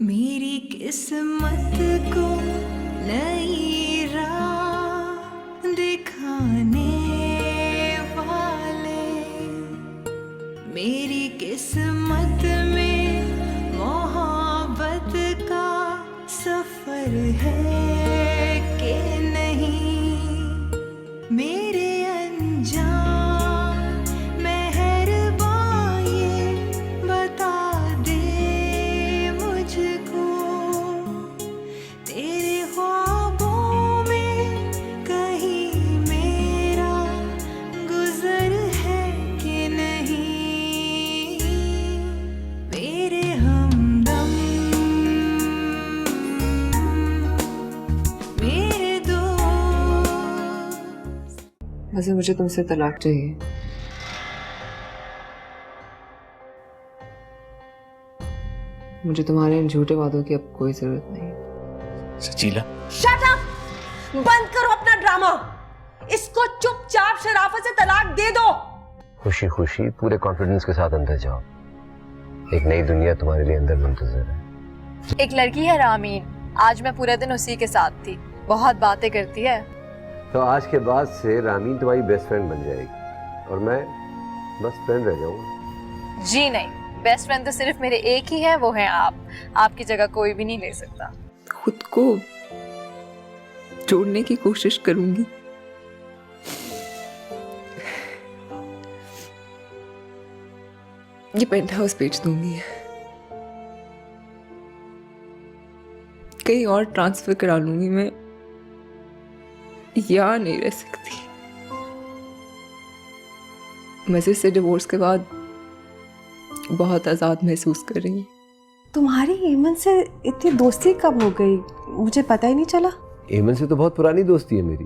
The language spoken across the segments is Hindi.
मेरी किस्मत को नई राह दिखाने वाले, मेरी किस्मत में मोहब्बत का सफर है कि नहीं, मेरे अनजान मेहरबान ये बता दे मुझको, तेरे ख्वाबों में कहीं मेरा गुजर है कि नहीं, मेरे हमदम मेरे दोस्त। वैसे मुझे तुमसे तलाक चाहिए। मुझे तुम्हारे इन झूठे वादों की अब कोई जरूरत नहीं। सचीला, शट अप! बंद करो अपना ड्रामा। इसको चुपचाप शराफत से तलाक दे दो। खुशी खुशी पूरे कॉन्फिडेंस के साथ अंदर जाओ, एक नई दुनिया तुम्हारे लिए अंदर मुंतजर है। एक लड़की है रामीन, आज मैं पूरे दिन उसी के साथ थी, बहुत बातें करती है। तो आज के बाद से रामीन तुम्हारी बेस्ट फ्रेंड बन जाएगी और मैं बस फ्रेंड रह जाऊंगा। जी नहीं, बेस्ट फ्रेंड तो सिर्फ मेरे एक ही है, वो है आप। आपकी जगह कोई भी नहीं ले सकता। खुद को जोड़ने की कोशिश करूंगी, ये पेंट हाउस बेच दूंगी, कहीं और ट्रांसफर करा लूंगी। मैं यहाँ नहीं रह सकती। मजे से डिवोर्स के बाद बहुत आज़ाद महसूस कर रही हूँ। तुम्हारी ईमन से इतनी दोस्ती कब हो गई, मुझे पता ही नहीं चला। एमन से तो बहुत पुरानी दोस्ती है मेरी,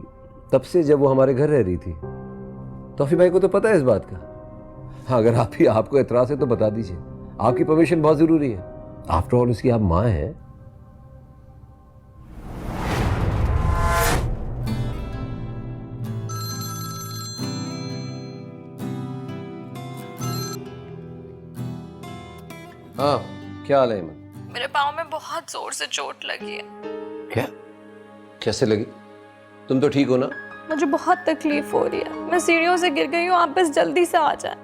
तब से जब वो हमारे घर रह रही थी। तौफी भाई को तो पता है इस बात का। हाँ, अगर आपको एतराज है तो बता दीजिए, आपकी परमिशन बहुत जरूरी है। आफ्टर ऑल उसकी आप माँ हैं। हाँ, क्या हाल है ईमन? मेरे पाँव में बहुत जोर से चोट लगी है। क्या? कैसे लगी? तुम तो ठीक हो ना? मुझे बहुत तकलीफ हो रही है, मैं सीढ़ियों से गिर गई हूँ, आप बस जल्दी से आ जाए।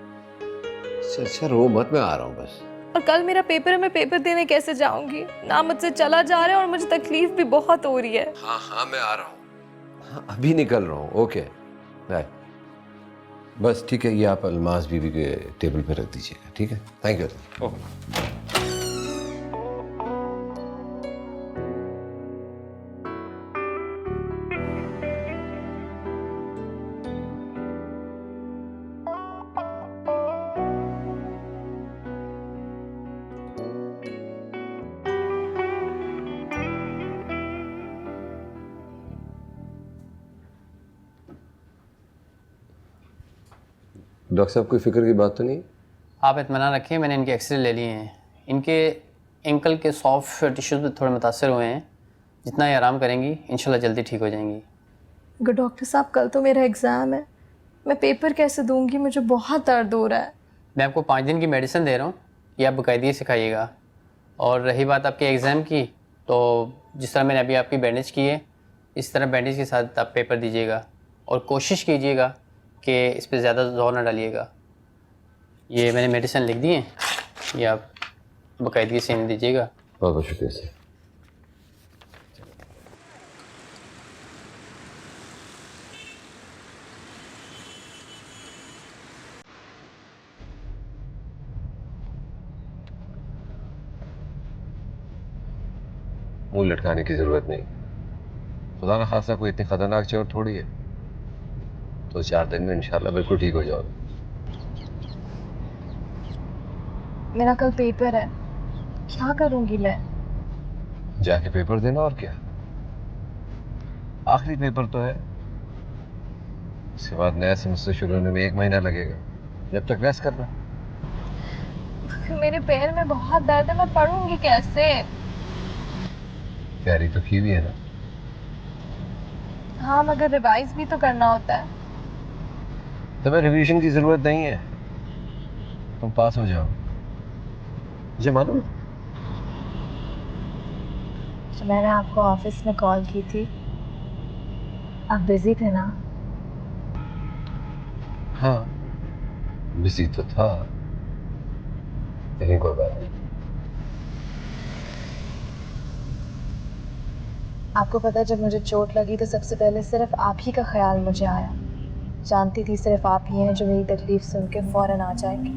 अच्छा रो मत, मैं आ रहा हूँ बस। और कल मेरा पेपर है, मैं पेपर देने कैसे जाऊंगी? ना मुझसे चला जा रहा है और मुझे तकलीफ भी बहुत हो रही है। हाँ मैं आ रहा हूँ। हाँ, अभी निकल रहा हूँ। Okay bye. बस ठीक है, ये आप अलमास बीवी के टेबल पे रख दीजिएगा, ठीक है? Thank you. डॉक्टर साहब, कोई फिक्र की बात तो नहीं? आप इत्मीनान रखिए, मैंने इनके एक्सरे ले लिए हैं। इनके एंकल के सॉफ्ट टिश्यूज में थोड़े मुतासर हुए हैं। जितना ही आराम करेंगी इंशाल्लाह जल्दी ठीक हो जाएंगी। अगर डॉक्टर साहब, कल तो मेरा एग्ज़ाम है, मैं पेपर कैसे दूंगी? मुझे बहुत दर्द हो रहा है। मैं आपको 5 दिन की मेडिसिन दे रहा हूँ, ये आप बाकायदगी से खाइएगा। और रही बात आपके एग्ज़ाम की, तो जिस तरह मैंने अभी आपकी बैंडेज की है, इस तरह बैंडेज के साथ आप पेपर दीजिएगा और कोशिश कीजिएगा कि इस पर ज़्यादा जोर ना डालिएगा। ये मैंने मेडिसिन लिख दी है, ये आप बाकायदगी से इन्हें दीजिएगा। बहुत बहुत शुक्रिया सर। मुंह लटकाने की जरूरत नहीं। खुदा ना खासा कोई इतनी खतरनाक चोट थोड़ी है। तो 4 दिन में इंशाल्लाह बिल्कुल ठीक हो जाओगे। मेरा कल पेपर है, क्या करूंगी मैं? जाके पेपर देना, और क्या। आखिरी पेपर तो है, उसके बाद नया सेमेस्टर शुरू होने में 1 महीना लगेगा। जब तक रेस्ट करना। मेरे पैर में बहुत दर्द है, मैं पढ़ूंगी कैसे? तैयारी तो की हुई है ना? हाँ, मगर रिवाइज भी तो करना होता है। तुम्हें रिवीजन की जरूरत नहीं है, तुम पास हो जाओ। मुझे मालूम तो मैंने आपको ऑफिस में कॉल की थी, आप बिजी थे ना? हाँ, बिजी तो था, लेकिन कोई बात नहीं। आपको पता है, जब मुझे चोट लगी तो सबसे पहले सिर्फ आप ही का ख्याल मुझे आया। जानती थी सिर्फ आप ही हैं जो मेरी तकलीफ सुन के फ़ौरन आ जाएंगे।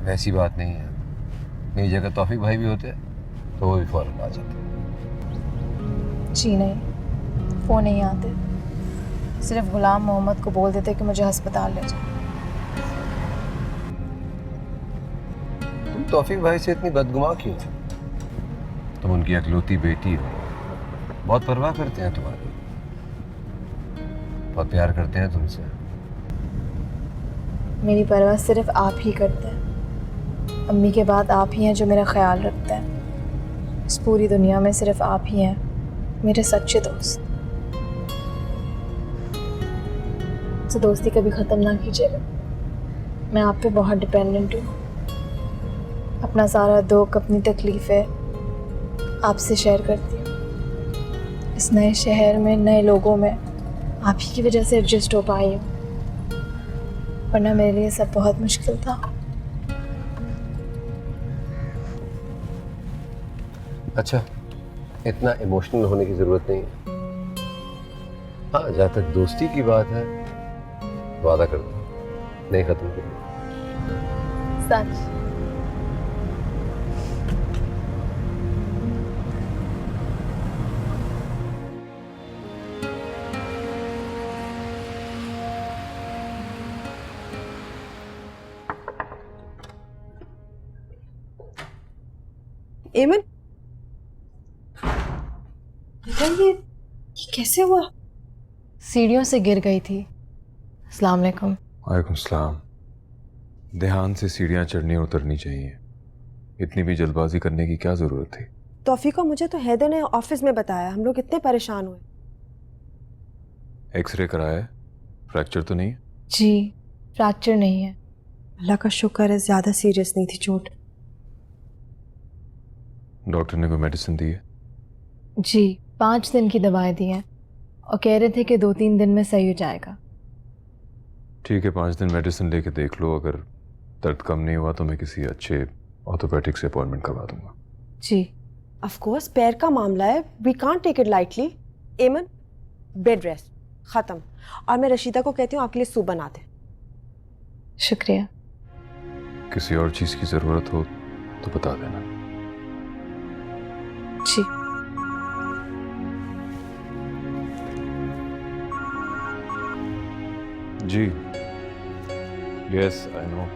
वैसी बात नहीं है, मेरी जगह तौफीक भाई भी होते तो वो भी फौरन आ जाते। जी नहीं, फ़ोन नहीं आते, सिर्फ गुलाम मोहम्मद को बोल देते कि मुझे अस्पताल ले जाओ। तुम तौफीक भाई से इतनी बदगुमा क्यों थे? तुम उनकी अकलौती बेटी हो, बहुत परवाह करते हैं तुम्हारी, बहुत प्यार करते हैं तुमसे। मेरी परवाह सिर्फ आप ही करते हैं। अम्मी के बाद आप ही हैं जो मेरा ख्याल रखते हैं। इस पूरी दुनिया में सिर्फ आप ही हैं मेरे सच्चे दोस्त। तो दोस्ती कभी ख़त्म ना कीजिएगा। मैं आप पे बहुत डिपेंडेंट हूँ। अपना सारा दुख, अपनी तकलीफ़ें आपसे शेयर करती हूँ। इस नए शहर में, नए लोगों में आप ही की वजह से एडजस्ट हो पाई हूँ, वरना मेरे लिए सब बहुत मुश्किल था। अच्छा, इतना इमोशनल होने की जरूरत नहीं है। हाँ, जहाँ तक दोस्ती की बात है, वादा कर दो नहीं खत्म करेंगे। सच? एमन, ये कैसे हुआ? सीढ़ियों से गिर गई थी। अस्सलाम वालेकुम। वालेकुम सलाम। ध्यान से सीढ़ियाँ चढ़नी उतरनी चाहिए, इतनी भी जल्दबाजी करने की क्या जरूरत थी? तौफीक को मुझे तो हैदर ने ऑफिस में बताया, हम लोग इतने परेशान हुए। एक्सरे कराया है? फ्रैक्चर तो नहीं है? जी, फ्रैक्चर नहीं है। अल्लाह का शुक्र है, ज़्यादा सीरियस नहीं थी चोट। डॉक्टर ने कोई मेडिसिन दी है? जी, 5 दिन की दवाएं दी हैं और कह रहे थे कि 2-3 दिन में सही हो जाएगा। ठीक है, 5 दिन मेडिसिन लेके देख लो, अगर दर्द कम नहीं हुआ तो मैं किसी अच्छे ऑर्थोपेडिक से अपॉइंटमेंट करवा दूंगा। जी। ऑफ कोर्स, पैर का मामला है, we can't take it lightly. एमन, बेड रेस्ट ख़त्म। और मैं रशीदा को कहती हूँ आपके लिए सूप बना दे। शुक्रिया। किसी और चीज की जरूरत हो तो बता देना। जी। जी, यस आई नो।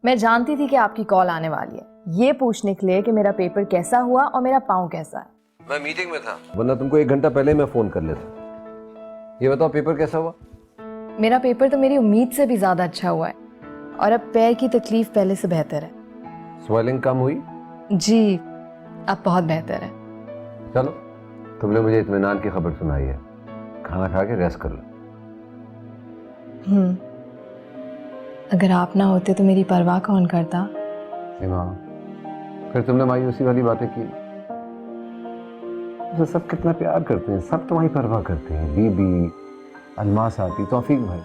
मैं जानती थी कि आपकी कॉल आने वाली है, ये पूछने के लिए कि मेरा पेपर कैसा हुआ और मेरा पाँव कैसा है। मैं मीटिंग में था, वरना तुमको 1 घंटा पहले मैं फोन कर लेता। ये बताओ, पेपर कैसा हुआ? मेरा पेपर तो मेरी उम्मीद से भी ज़्यादा अच्छा हुआ है और अब पैर की तकलीफ पहले से बेहतर है। स्वेलिंग कम हुई? जी, अब बहुत बेहतर है। चलो, तुमने मुझे इत्मीनान की खबर सुनाई है, खाना खा के रेस्ट कर लो। अगर आप ना होते तो मेरी परवाह कौन करता? सीमा, फिर तुमने मायूसी वाली बातें की। तो सब कितना प्यार करते हैं, सब तुम्हारी परवाह करते हैं। बीबी, अलमास आती, तौफीक भाई,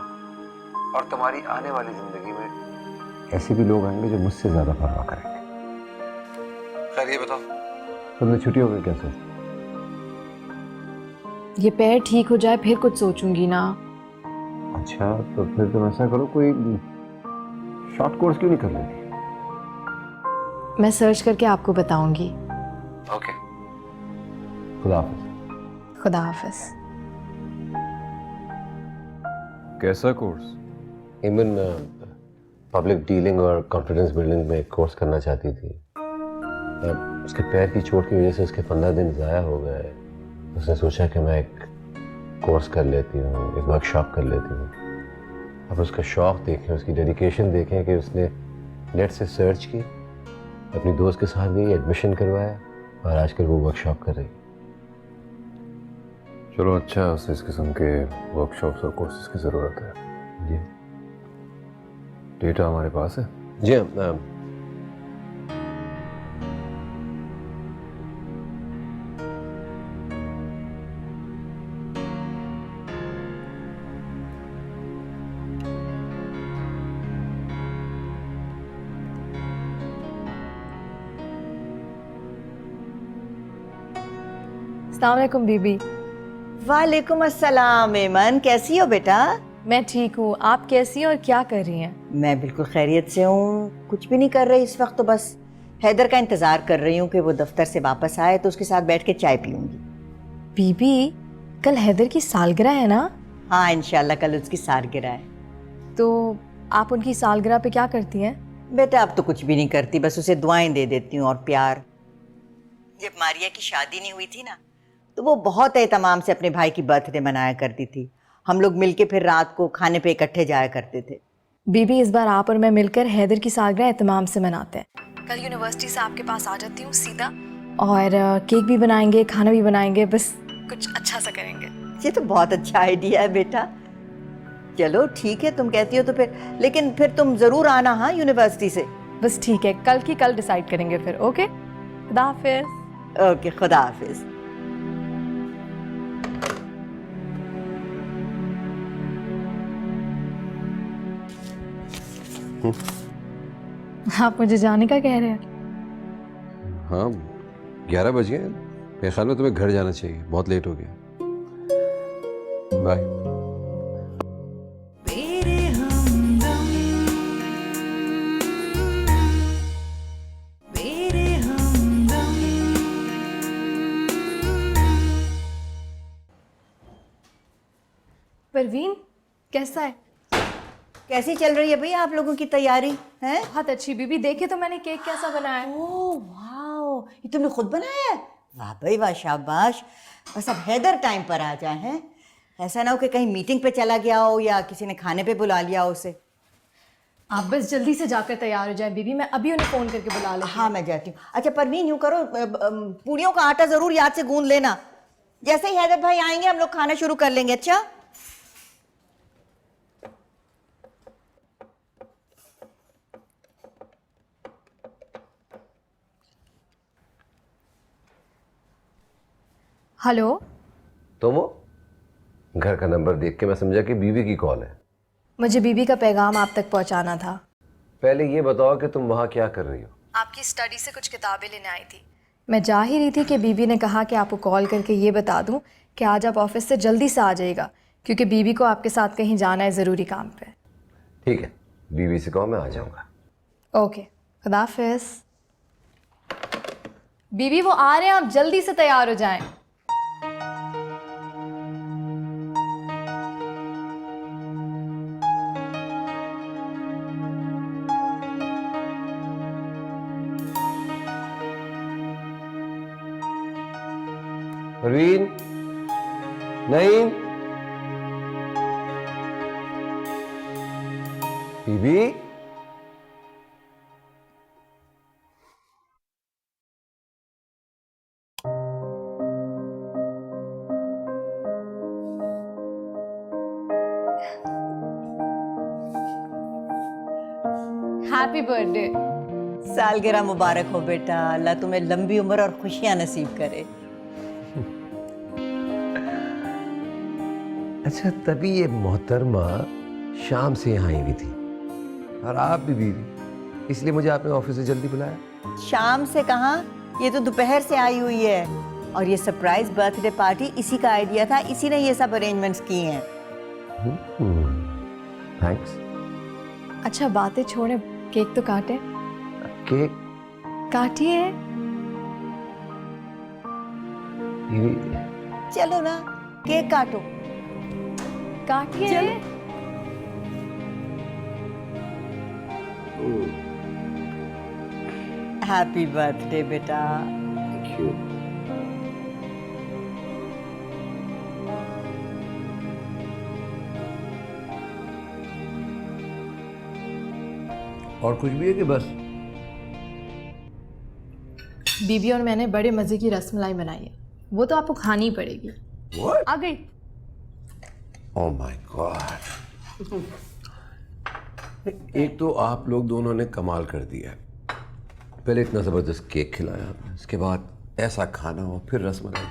और तुम्हारी आने वाली जिंदगी में ऐसे भी लोग आएंगे जो मुझसे ज्यादा परवाह करेंगे। खैर ये बताओ, तुमने छुट्टियों में क्या सोचा? ये पैर ठीक हो जाए फिर कुछ सोचूंगी ना। अच्छा, तो फिर तुम ऐसा करो, कोई शॉर्ट कोर्स क्यों नहीं कर लेती? मैं सर्च करके आपको बताऊंगी। ओके, खुदा हाफिज। खुदा हाफिज। कैसा कोर्स? इमन पब्लिक डीलिंग और कॉन्फिडेंस बिल्डिंग में कोर्स करना चाहती थी। उसके पैर की चोट की वजह से उसके 15 दिन ज़ाया हो गए। उसने सोचा कि मैं एक कोर्स कर लेती हूँ, एक वर्कशॉप कर लेती हूँ। अब उसका शौक़ देखें, उसकी डेडिकेशन देखें कि उसने नेट से सर्च की, अपनी दोस्त के साथ गई, एडमिशन करवाया और आजकल वो वर्कशॉप कर रही। चलो अच्छा है, उसे इस किस्म के वर्कशॉप्स और कोर्सेज की ज़रूरत है। जी डेटा हमारे पास है। जी हाँ। अस्सलाम वालेकुम बीबी। वालेकुम अस्सलाम एमन, कैसी हो बेटा? मैं ठीक हूँ, आप कैसी हैं और क्या कर रही हैं? मैं बिल्कुल खैरियत से हूँ, कुछ भी नहीं कर रही इस वक्त, तो बस हैदर का इंतज़ार कर रही हूँ कि वो दफ्तर से वापस आए तो उसके साथ बैठ के चाय पीऊँगी। बीबी कल हैदर की सालगिरह है ना? हाँ इंशाल्लाह कल उसकी सालगिरह है। तो आप उनकी सालगिरह पे क्या करती हैं? बेटा अब तो कुछ भी नहीं करती, बस उसे दुआएं दे देती हूँ और प्यार। जब मारिया की शादी नहीं हुई थी ना, तो वो बहुत एहतमाम से अपने भाई की बर्थडे मनाया करती थी। हम लोग मिलके फिर रात को खाने पे इकट्ठे जाया करते थे। बीबी इस बार आप और मैं मिलकर हैदर की सालगिरह एहतमाम से मनाते हैं। कल यूनिवर्सिटी से आपके पास आ जाती हूँ सीधा, और केक भी बनाएंगे, खाना भी बनाएंगे, बस कुछ अच्छा सा करेंगे। ये तो बहुत अच्छा आइडिया है बेटा। चलो ठीक है, तुम कहती हो तो फिर, लेकिन फिर तुम ज़रूर आना हाँ यूनिवर्सिटी से। बस ठीक है, कल की कल डिसाइड करेंगे फिर। ओके, खुदा हाफिज। ओके, खुदा हाफिज। आप मुझे जाने का कह रहे हैं? हाँ 11 बज गए, मेरे ख्याल में तुम्हें घर जाना चाहिए, बहुत लेट हो गया। बाय। मेरे हमदम मेरे हमदम परवीन कैसा है? कैसी चल रही है भाई आप लोगों की तैयारी है? बहुत अच्छी बीबी, देखे तो मैंने केक कैसा बनाया है। ओह वाओ, ये तुमने खुद बनाया है? वाह भाई वाह, शाबाश। बस अब हैदर टाइम पर आ जाए हैं, ऐसा ना हो कि कहीं मीटिंग पे चला गया हो या किसी ने खाने पे बुला लिया हो उसे। आप बस जल्दी से जाकर तैयार हो जाएं बीबी, मैं अभी उन्हें फ़ोन करके बुला लेती हूँ। हाँ मैं जाती हूँ। अच्छा परवीन यूँ करो, पूड़ियों का आटा ज़रूर याद से गूंद लेना, जैसे ही हैदर भाई आएंगे हम लोग खाना शुरू कर लेंगे। अच्छा हेलो, तो वो घर का नंबर देख के मैं समझा कि बीवी की कॉल है। मुझे बीबी का पैगाम आप तक पहुंचाना था। पहले ये बताओ कि तुम वहाँ क्या कर रही हो? आपकी स्टडी से कुछ किताबें लेने आई थी। मैं जा ही रही थी कि बीबी ने कहा कि आपको कॉल करके ये बता दूं कि आज आप ऑफिस से जल्दी से आ जाइएगा, क्योंकि बीबी को आपके साथ कहीं जाना है ज़रूरी काम पे। ठीक है, बीवी से कहो मैं आ जाऊँगा। ओके, खुदा हाफिज़। बीबी वो आ रहे हैं, आप जल्दी से तैयार हो जाएं। परवीन, नईम, बीबी, हैप्पी बर्थडे। सालगिरह मुबारक हो बेटा, अल्लाह तुम्हें लंबी उम्र और खुशियाँ नसीब करे। अच्छा तभी ये मोहतरमा शाम से यहाँ आई हुई थी और आप भी बीवी, इसलिए मुझे आपने ऑफिस से जल्दी बुलाया। शाम से कहाँ, ये तो दोपहर से आई हुई है, और ये सरप्राइज बर्थडे पार्टी इसी का आइडिया था, इसी ने ये सब अरेंजमेंट्स किए हैं। थैंक्स। अच्छा बातें छोड़े, केक तो काटे। केक काटिए। बीवी, चलो ना केक काटो। काटिए। हैप्पी बर्थडे बेटा। Thank you. और कुछ भी है कि बस? बीबी और मैंने बड़े मज़े की रसमलाई बनाई है, वो तो आपको खानी ही पड़ेगी। What? आ गई। Oh my God. एक तो आप लोग दोनों ने कमाल कर दिया। पहले इतना ज़बरदस्त केक खिलाया आपने, उसके बाद ऐसा खाना हो, फिर रसमलाई।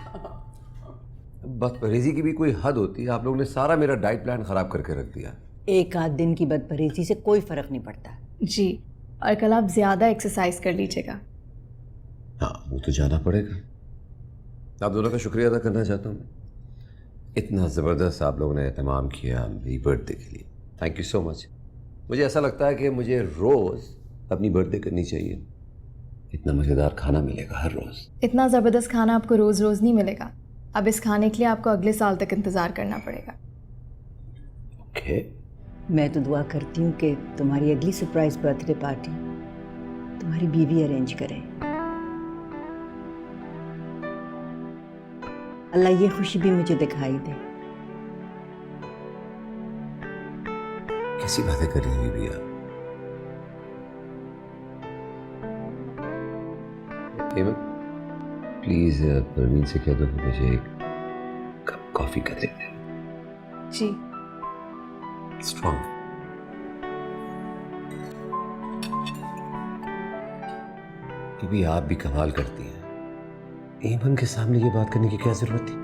बदपरहेज़ी की भी कोई हद होती है। आप लोगों ने सारा मेरा डाइट प्लान ख़राब करके रख दिया। एक आध दिन की बदपरहेजी से कोई फर्क नहीं पड़ता। जी, और कल आप ज़्यादा एक्सरसाइज कर लीजिएगा। हाँ, वो तो जाना पड़ेगा। आप दोनों का शुक्रिया अदा करना चाहता हूँ। इतना ज़बरदस्त आप लोगों ने एहतमाम किया मेरी बर्थडे के लिए। Thank you so much. मुझे ऐसा लगता है कि मुझे रोज़ अपनी बर्थडे करनी चाहिए। इतना मज़ेदार खाना मिलेगा हर रोज़। इतना ज़बरदस्त खाना आपको रोज़ रोज़ नहीं मिलेगा। अब इस खाने के लिए आपको अगले साल तक इंतज़ार करना पड़ेगा। ओके। मैं तो दुआ करती हूँ कि तुम्हारी अगली सरप्राइज बर्थडे पार्टी तुम्हारी बीवी अरेंज करे। अल्लाह ये खुशी भी मुझे दिखाई दे। कैसी बातें कर रही हैं बीबी आप? प्लीज परवीन से कह दो कि मुझे एक कप कॉफी का दे दे। जी। स्ट्रॉन्ग। बीबी आप भी कमाल करती हैं। एमन के सामने ये बात करने की क्या जरूरत थी?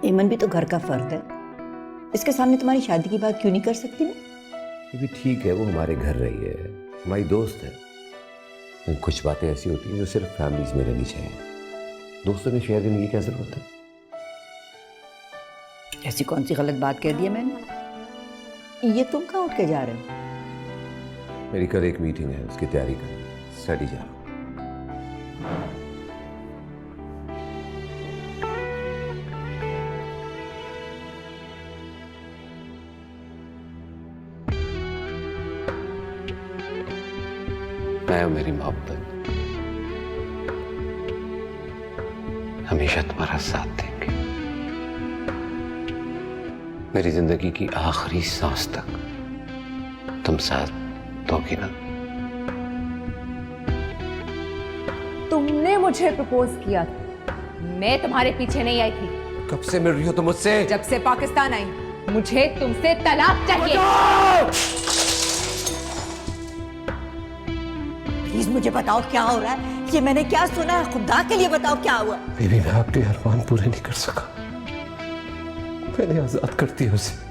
एमन भी तो घर का फर्द है, इसके सामने तुम्हारी शादी की बात क्यों नहीं कर सकती मैं? बीबी ठीक है, वो हमारे घर रही है, हमारी दोस्त है। लेकिन कुछ बातें ऐसी होती हैं जो सिर्फ फैमिलीज में रहनी चाहिए। दोस्तों में शेयर करने की क्या जरूरत है? ऐसी कौन सी गलत बात कह दी है मैंने? ये तुम कहाँ उठ के जा रहे हो? मेरी कल एक मीटिंग है, उसकी तैयारी कर, स्टडी जा रहा हूं। मैं और मेरी मोहब्बत हमेशा तुम्हारा साथ देंगे। मेरी जिंदगी की आखिरी सांस तक तुम साथ दोगी ना? तुमने मुझे प्रपोज किया था, मैं तुम्हारे पीछे नहीं आई थी। कब से मिल रही हो तुम मुझसे? जब से पाकिस्तान आई, मुझे तुमसे तलाक चाहिए। प्लीज मुझे बताओ क्या हो रहा है? ये मैंने क्या सुना है? खुदा के लिए बताओ क्या हुआ? बेबी मैं अपने अरमान पूरे नहीं कर सका, मैंने आजाद कर दिया उसे।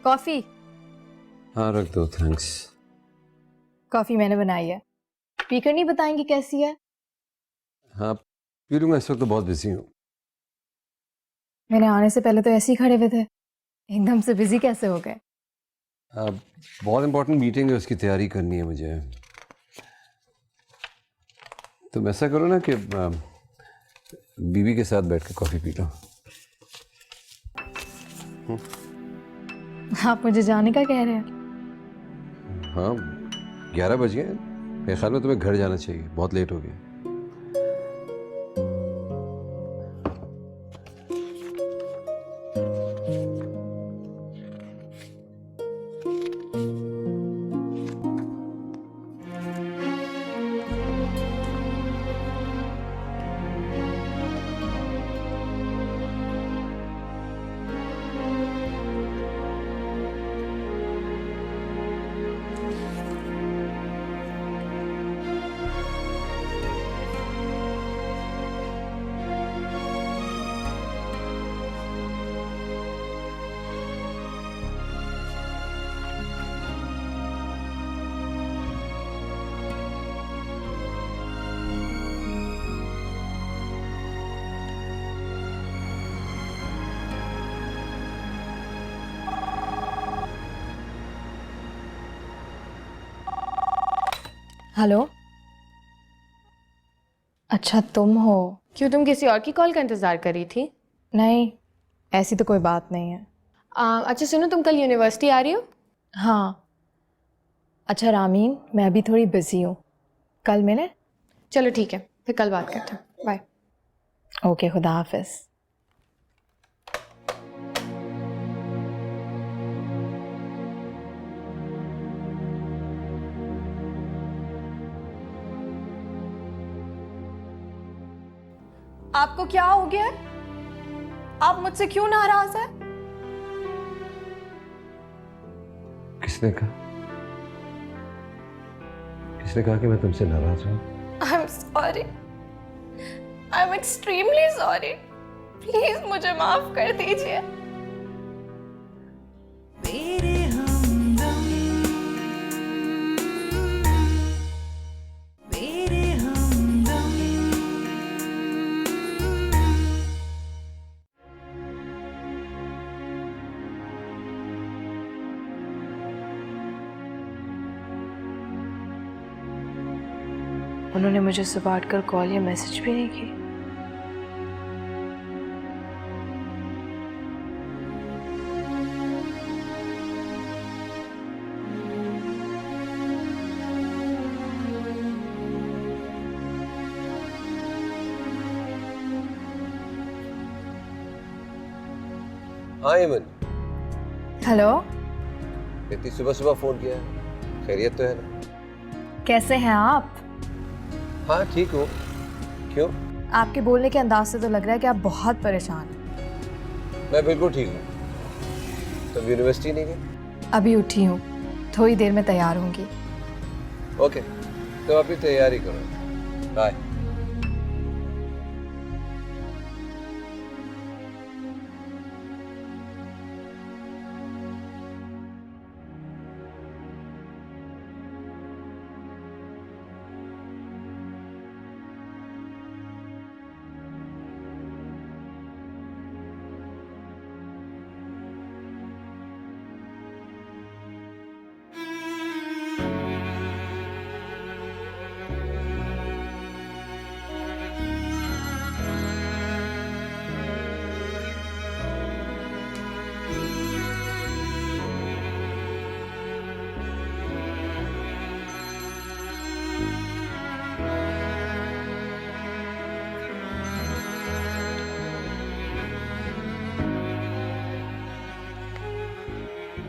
कॉफ़ी। हाँ रख दो, थैंक्स। कॉफ़ी मैंने बनाई है, पीकर नहीं बताएंगे कैसी है? हाँ पी लूंगा, इस वक्त तो बहुत बिजी हूँ। मैंने आने से पहले तो ऐसे ही खड़े हुए थे, एकदम से बिजी कैसे हो गए? बहुत इंपॉर्टेंट मीटिंग है, उसकी तैयारी करनी है मुझे। तुम ऐसा करो ना कि बीवी के साथ बैठ के कॉफ़ी पी लो। आप मुझे जाने का कह रहे हैं? हाँ 11 बज गए, मेरे ख्याल में तुम्हें घर जाना चाहिए, बहुत लेट हो गया। हेलो। अच्छा तुम हो? क्यों, तुम किसी और की कॉल का इंतज़ार कर रही थी? नहीं, ऐसी तो कोई बात नहीं है। अच्छा सुनो, तुम कल यूनिवर्सिटी आ रही हो? हाँ। अच्छा रामीन, मैं अभी थोड़ी बिजी हूँ, कल मिले? चलो ठीक है, फिर कल बात करते हैं। बाय। ओके, खुदा हाफिज़। आपको क्या हो गया है? आप मुझसे क्यों नाराज है? किसने कहा? किसने कहा कि मैं तुमसे नाराज हूं? I am sorry, I am extremely sorry. Please मुझे माफ कर दीजिए। मेरे हमदम, मेरे हमदम। उन्होंने मुझे सुबह उठकर कॉल या मैसेज भी नहीं की। हाँ एमन, हेलो, इतनी सुबह सुबह फोन किया है, खैरियत तो है ना? कैसे हैं आप? हाँ ठीक हूँ। क्यों? आपके बोलने के अंदाज से तो लग रहा है कि आप बहुत परेशान हैं। मैं बिल्कुल ठीक हूँ। तुम यूनिवर्सिटी नहीं गई? अभी उठी हूँ, थोड़ी देर में तैयार होंगी। ओके, तो अपनी तैयारी करो। बाय।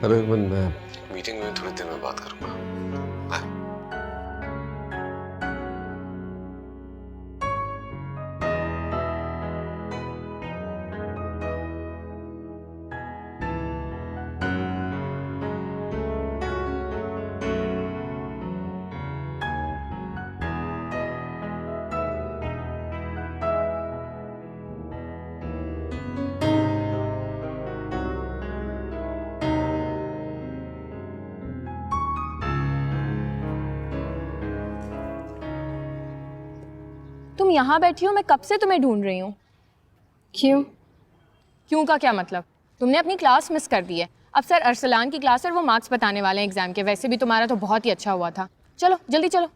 हेलो एमन, मैं मीटिंग में थोड़ी देर में बात करूंगा। बाय। तुम यहाँ बैठी हो, मैं कब से तुम्हें ढूंढ रही हूँ। क्यों? क्यों का क्या मतलब? तुमने अपनी क्लास मिस कर दी है। अब सर अरसलान की क्लास है और वो मार्क्स बताने वाले हैं एग्जाम के। वैसे भी तुम्हारा तो बहुत ही अच्छा हुआ था। चलो जल्दी चलो।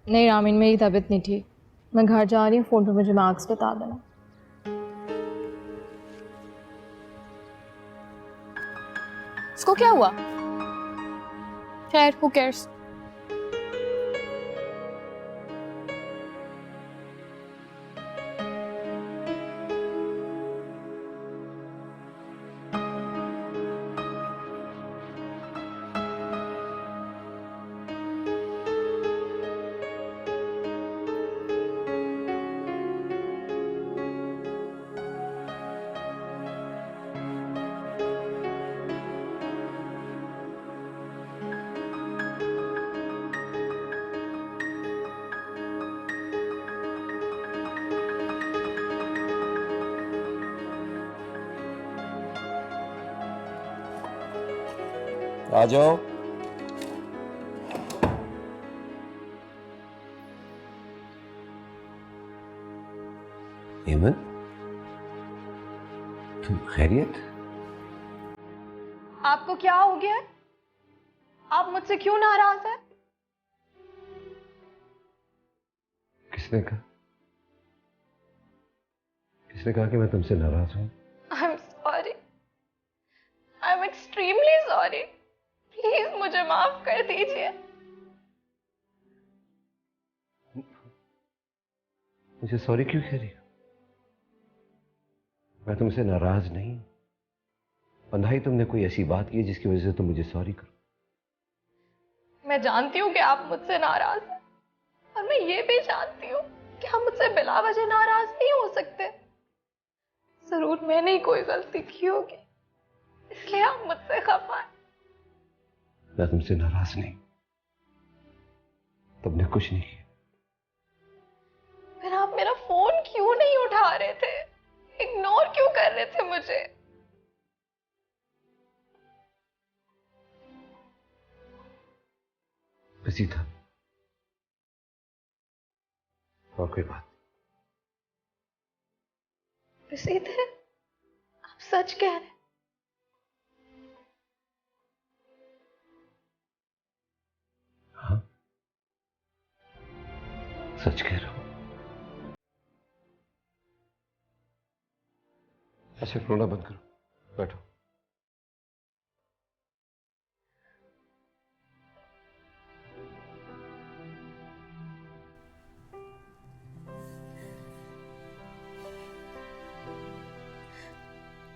नहीं रामीन, मेरी तबीयत नहीं ठीक, मैं घर जा रही हूँ, फ़ोन पे मुझे मार्क्स बता देना। इसको क्या हुआ? खैर, हु केयर्स। आ जाओ। एमन, तुम खैरियत? आपको क्या हो गया है? आप मुझसे क्यों नाराज हैं? किसने कहा? किसने कहा कि मैं तुमसे नाराज हूं? I'm sorry. I'm extremely sorry. Please मुझे माफ कर दीजिए। मुझे सॉरी क्यों कह रही हो? मैं तुमसे नाराज नहीं, और ना ही तुमने कोई ऐसी बात की है जिसकी वजह से तुम मुझे सॉरी करो। मैं जानती हूँ कि आप मुझसे नाराज हैं, और मैं ये भी जानती हूँ कि आप मुझसे बिला वजह नाराज नहीं हो सकते। जरूर मैंने ही कोई गलती की होगी, इसलिए आप मुझसे खफा हैं। मैं तुमसे नाराज नहीं, तुमने कुछ नहीं किया। फिर आप मेरा फोन क्यों नहीं उठा रहे थे? इग्नोर क्यों कर रहे थे मुझे? बिजी था, और कोई बात? बिजी थे? आप सच कह रहे हैं? हाँ, सच कह रहा हूं। अच्छा, रोना बंद करो, बैठो।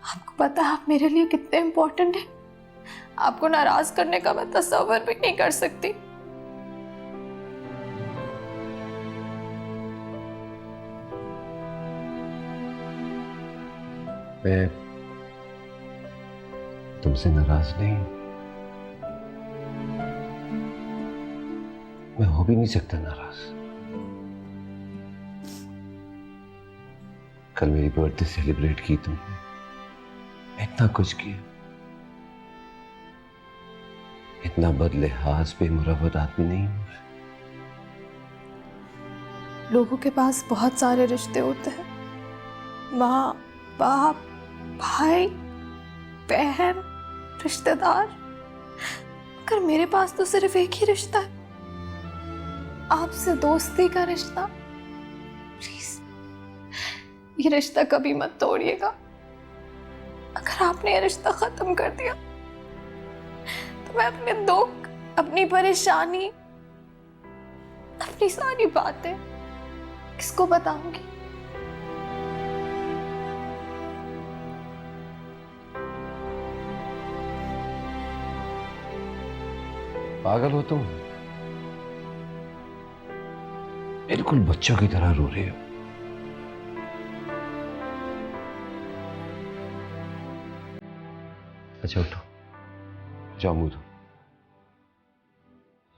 आपको पता है आप मेरे लिए कितने इंपॉर्टेंट हैं? आपको नाराज करने का मैं तसव्वुर भी नहीं कर सकती। मैं तुमसे नाराज नहीं, मैं हो भी नहीं सकता नाराज। कल मेरी बर्थडे सेलिब्रेट की तुमने, इतना कुछ किया, इतना बदलिहाज बेमुरवत आदमी नहीं हूं। लोगों के पास बहुत सारे रिश्ते होते हैं, माँ बाप, भाई बहन, रिश्तेदार, मगर मेरे पास तो सिर्फ एक ही रिश्ता है, आपसे दोस्ती का रिश्ता। प्लीज ये रिश्ता कभी मत तोड़िएगा। अगर आपने ये रिश्ता खत्म कर दिया तो मैं अपने दुख, अपनी परेशानी, अपनी सारी बातें किसको बताऊंगी? पागल हो तुम, बिल्कुल बच्चों की तरह रो रहे हो। अच्छा उठो, जाओ मुंह धो,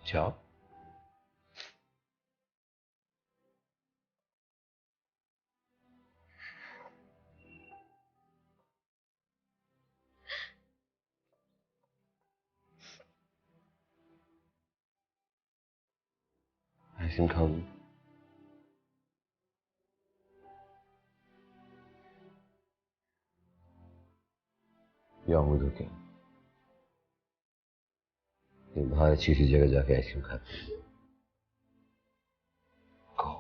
जाओ। आइसक्रीम खाओगी? जाओ मुंह धो के, बाहर अच्छी सी जगह जाके आइसक्रीम खाते हैं। कहो।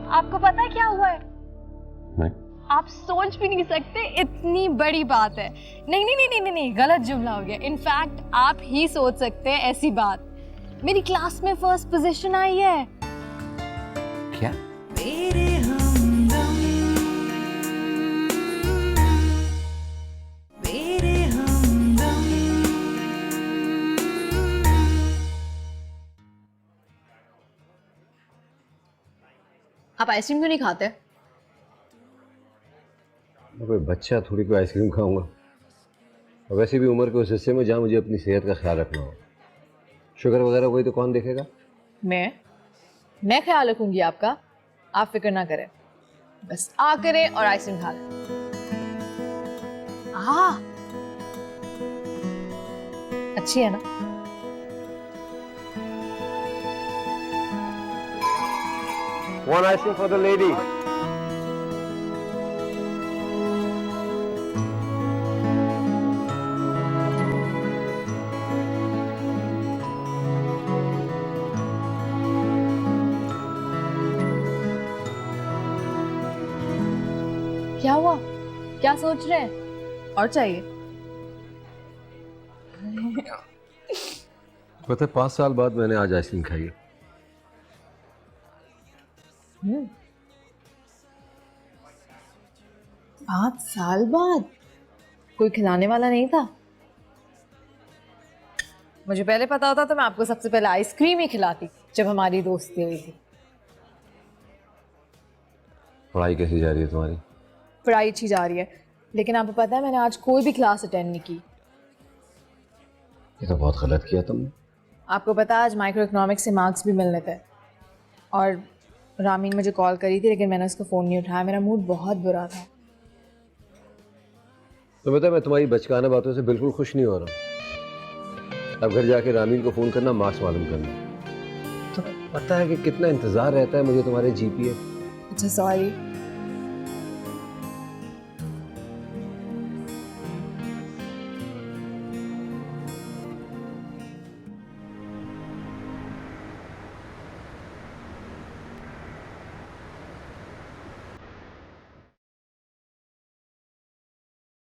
आपको पता है क्या हुआ है? नहीं। आप सोच भी नहीं सकते, इतनी बड़ी बात है। नहीं नहीं नहीं नहीं नहीं, गलत जुमला हो गया। इनफैक्ट आप ही सोच सकते हैं ऐसी बात। मेरी क्लास में फर्स्ट पोजीशन आई है। क्या? तेरे हमदम, मेरे हमदम। आप आइसक्रीम क्यों नहीं खाते? मैं कोई बच्चा थोड़ी कोई आइसक्रीम खाऊंगा, और वैसे भी उम्र के उस हिस्से में जहाँ मुझे अपनी सेहत का ख्याल रखना हो। शुगर वगैरह कोई तो कौन देखेगा? मैं ख्याल रखूंगी आपका, आप फिक्र ना करें। बस आ करें और आइसक्रीम खा लें। अच्छी है ना? One ice cream for the lady. क्या हुआ? क्या सोच रहे हैं? और चाहिए? पता है 5 साल बाद मैंने आज आइसक्रीम खाई है। 5 साल बाद? कोई खिलाने वाला नहीं था? मुझे पहले पता होता तो मैं आपको सबसे पहले आइसक्रीम ही खिलाती जब हमारी दोस्ती हुई थी। पढ़ाई कैसी जा रही है तुम्हारी? पढ़ाई अच्छी जा रही है, लेकिन आपको पता है मैंने आज कोई भी क्लास अटेंड नहीं की। ये तो बहुत गलत किया तुमने। आपको पता है आज माइक्रो इकोनॉमिक्स से मार्क्स भी मिलने थे और रामीन मुझे कॉल करी थी, लेकिन मैंने उसका फ़ोन नहीं उठाया। मेरा मूड बहुत बुरा था। तो पता है मैं तुम्हारी बचकाना बातों से बिल्कुल खुश नहीं हो रहा। अब घर जाके रामीन को फ़ोन करना, मार्क्स मालूम करना। तो पता है कि कितना इंतज़ार रहता है मुझे तुम्हारे जीपीए। अच्छा सॉरी।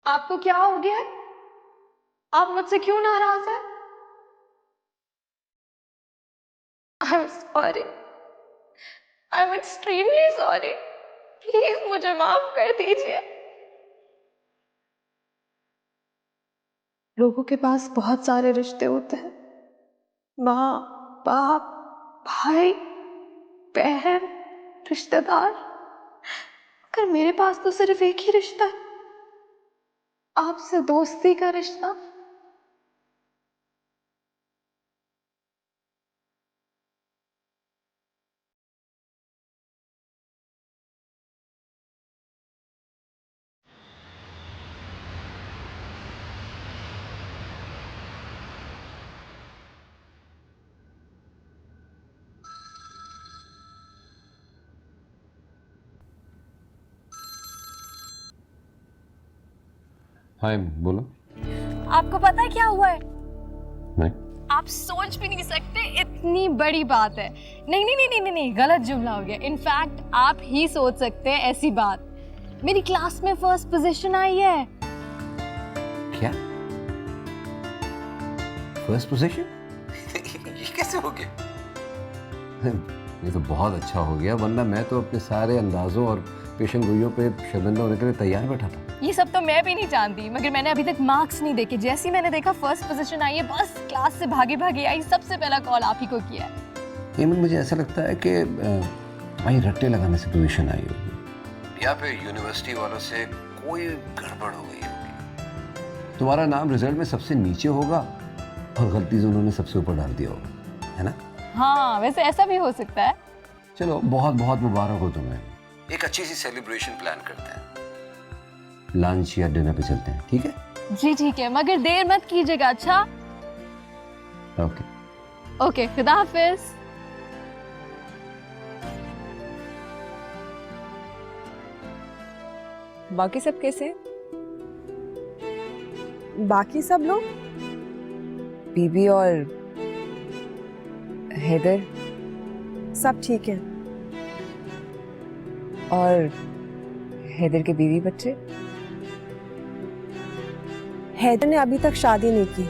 आपको क्या हो गया है? आप मुझसे क्यों नाराज हैं? I'm sorry. I'm extremely sorry. Please मुझे माफ कर दीजिए। लोगों के पास बहुत सारे रिश्ते होते हैं, माँ, बाप, भाई, बहन, रिश्तेदार, मगर मेरे पास तो सिर्फ एक ही रिश्ता है, आपसे दोस्ती का रिश्ता। हाय, बोलो। आपको पता है क्या हुआ है? नहीं। आप सोच भी नहीं सकते, इतनी बड़ी बात है। नहीं नहीं नहीं नहीं नहीं, नहीं गलत जुमला हो गया। इनफैक्ट आप ही सोच सकते हैं ऐसी बात। मेरी क्लास में फर्स्ट पोजीशन आई है। क्या? First position? ये कैसे हो गया? ये तो बहुत अच्छा हो गया, वरना मैं तो अपने सारे अंदाजों और पेशन गोइयों पे शर्मिंदा होने के लिए तैयार बैठा था। ये सब तो मैं भी नहीं जानती, मगर मैंने अभी तक मार्क्स नहीं देखे। जैसे ही मैंने देखा फर्स्ट पोजीशन आई है, बस क्लास से भागे भागे आई, सबसे पहला कॉल आप ही को किया है। हेमंत, मुझे ऐसा लगता है कि वहीं रट्टे लगाने से पोजीशन आई होगी, या फिर यूनिवर्सिटी वालों से कोई गड़बड़ हो गई होगी। तुम्हारा नाम रिजल्ट में सबसे नीचे होगा और गलती से उन्होंने सबसे ऊपर डाल दिया होगा, है ना? हाँ, वैसे ऐसा भी हो सकता है। चलो, बहुत बहुत मुबारक हो तुम्हें। एक अच्छी सी सेलिब्रेशन प्लान करते हैं, लंच या डिनर पे चलते हैं, ठीक है? जी ठीक है, मगर देर मत कीजिएगा। अच्छा ओके। ओके, खुदा हाफिज। बाकी सब कैसे? बाकी सब लोग? बीबी और हैदर सब ठीक है। और हैदर के बीवी बच्चे? हैदर ने अभी तक शादी नहीं की।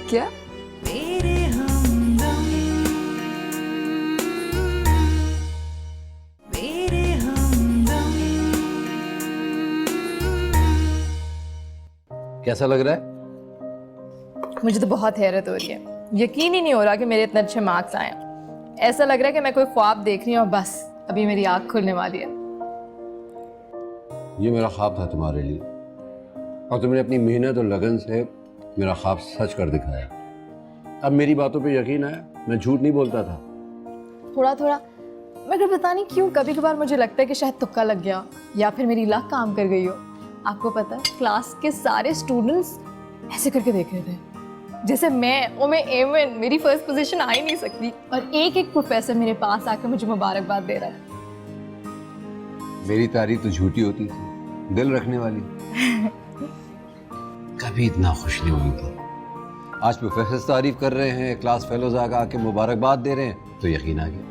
क्या? तेरे हमदम मेरे हमदम। कैसा लग रहा है? मुझे तो बहुत हैरत हो रही है। यकीन ही नहीं हो रहा कि मेरे इतने अच्छे मार्क्स आए। ऐसा लग रहा है कि मैं कोई ख्वाब देख रही हूँ और बस अभी मेरी आँख खुलने वाली है। ये मेरा ख्वाब था तुम्हारे लिए, और तुमने अपनी मेहनत और लगन से मेरा ख्वाब सच कर दिखाया। अब मेरी बातों पे यकीन है, मैं झूठ नहीं बोलता था। थोड़ा थोड़ा, मगर पता नहीं क्यों कभी कभार मुझे लगता है कि शायद तुक्का लग गया या फिर मेरी लक काम कर गई हो। आपको पता है क्लास के सारे स्टूडेंट्स ऐसे करके देख रहे थे जैसे मैं एवन मेरी फर्स्ट पोजीशन आ ही नहीं सकती, और एक एक प्रोफेसर मेरे पास आकर मुझे मुबारकबाद दे रहा है। मेरी तारीफ तो झूठी होती थी, दिल रखने वाली कभी इतना खुश नहीं हुई थी। आज प्रोफेसर तारीफ कर रहे हैं, क्लास फेलोज आके मुबारकबाद दे रहे हैं, तो यकीन आ गया।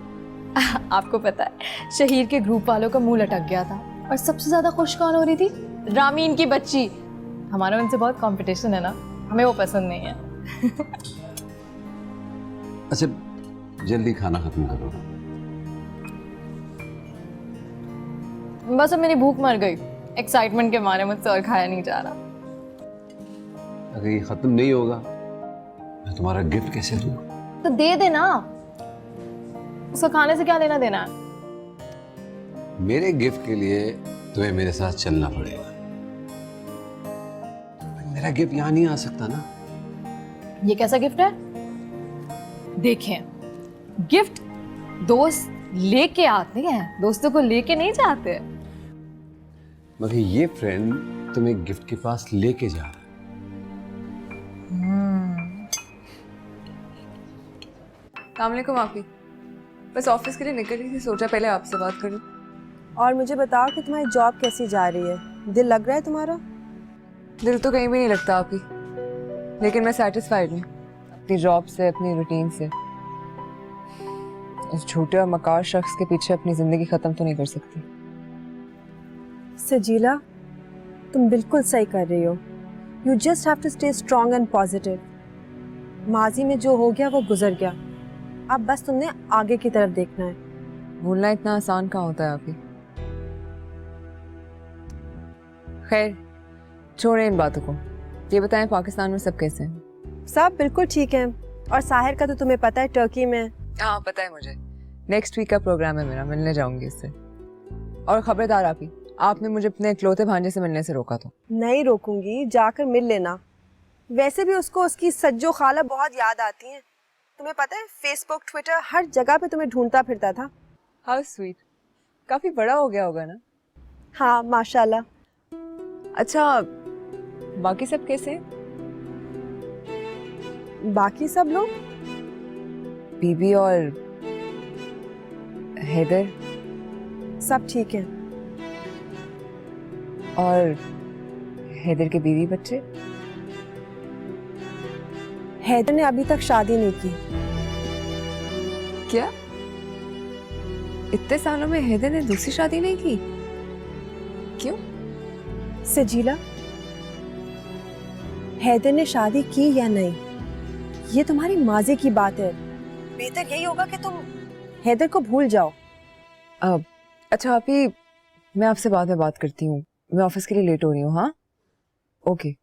आपको पता है शहीर के ग्रुप वालों का मुंह लटक गया था, और सबसे ज्यादा खुश कौन हो रही थी? रामीन की बच्ची। हमारा उनसे बहुत कंपटीशन है ना, हमें वो पसंद नहीं है। अच्छा जल्दी खाना खत्म करो। बस अब मेरी भूख मर गई, एक्साइटमेंट के मारे मुझसे और खाया नहीं जा रहा। अगर ये खत्म नहीं होगा मैं तुम्हारा गिफ्ट कैसे दूँ? तो दे देना, उसका खाने से क्या लेना देना है? मेरे गिफ्ट के लिए तुम्हें मेरे साथ चलना पड़ेगा। मेरा गिफ्ट यहाँ नहीं आ सकता ना। ये कैसा गिफ्ट है? देखें, गिफ्ट दोस्त लेके आते हैं, दोस्तों को लेके नहीं जाते। मगर ये फ्रेंड तुम्हें गिफ्ट के पास लेके जा रहा है। अस्सलामुअलैकुम आपी, बस ऑफिस के लिए निकल रही थी, सोचा पहले आपसे बात करूं। और मुझे बताओ कि तुम्हारी जॉब कैसी जा रही है? दिल लग रहा है तुम्हारा? दिल तो कहीं भी नहीं लगता आपी, लेकिन मैं सेटिस्फाइड हूँ अपनी जॉब से, अपनी रूटीन से। उस छोटे और मकार शख्स के पीछे अपनी जिंदगी खत्म तो नहीं कर सकती। सजीला, तुम बिल्कुल सही कर रही हो। You just have to stay strong and positive. माजी में जो हो गया वो गुजर गया, अब बस तुमने आगे की तरफ देखना है। भूलना इतना आसान कहाँ होता है आपी। खैर छोड़ें इन बातों को, ये बताएं पाकिस्तान में सब कैसे हैं? सब बिल्कुल ठीक हैं। और साहिर का तो तुम्हें पता है, टर्की में। हाँ पता है मुझे, नेक्स्ट वीक का प्रोग्राम है मेरा, मिलने जाऊंगी इससे। और खबरदार आपी, आपने मुझे अपने इकलौते भांजे से मिलने से रोका तो। नहीं रोकूंगी, जाकर मिल लेना। वैसे भी उसको उसकी सज्जो खाला बहुत याद आती हैं। तुम्हें पता है फेसबुक ट्विटर हर जगह पे तुम्हें ढूंढता फिरता था। हाउ स्वीट, काफी बड़ा हो गया होगा ना? हाँ माशाल्लाह। अच्छा बाकी सब कैसे हैं? बाकी सब लोग? बीबी और हैदर सब ठीक हैं। और हैदर के बीवी बच्चे? हैदर ने अभी तक शादी नहीं की। क्या इतने सालों में हैदर ने दूसरी शादी नहीं की? क्यों? सजीला, हैदर ने शादी की या नहीं ये तुम्हारी माजी की बात है। बेहतर यही होगा कि तुम हैदर को भूल जाओ। अच्छा अभी मैं आपसे बाद में बात करती हूँ, मैं ऑफिस के लिए लेट हो रही हूँ। हाँ ओके।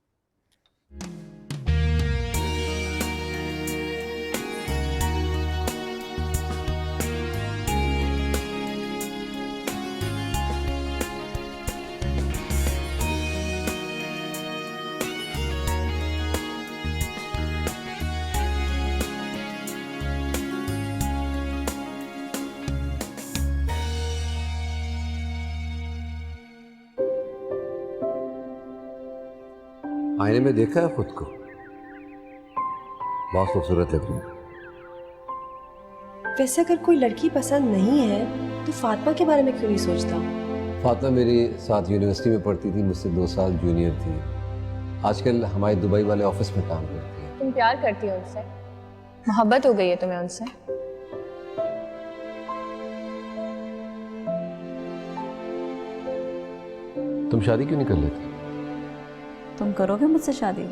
आईने में देखा है खुद को? बहुत खूबसूरत लग रही है। वैसे अगर कोई लड़की पसंद नहीं है तो फातिमा के बारे में क्यों नहीं सोचता? फातिमा मेरे साथ यूनिवर्सिटी में पढ़ती थी, मुझसे 2 साल जूनियर थी। आजकल हमारे दुबई वाले ऑफिस में काम करती है। तुम प्यार करती हो उनसे? मोहब्बत हो गई है तुम्हें उनसे? तुम शादी क्यों नहीं कर लेती? तुम करोगे मुझसे शादी?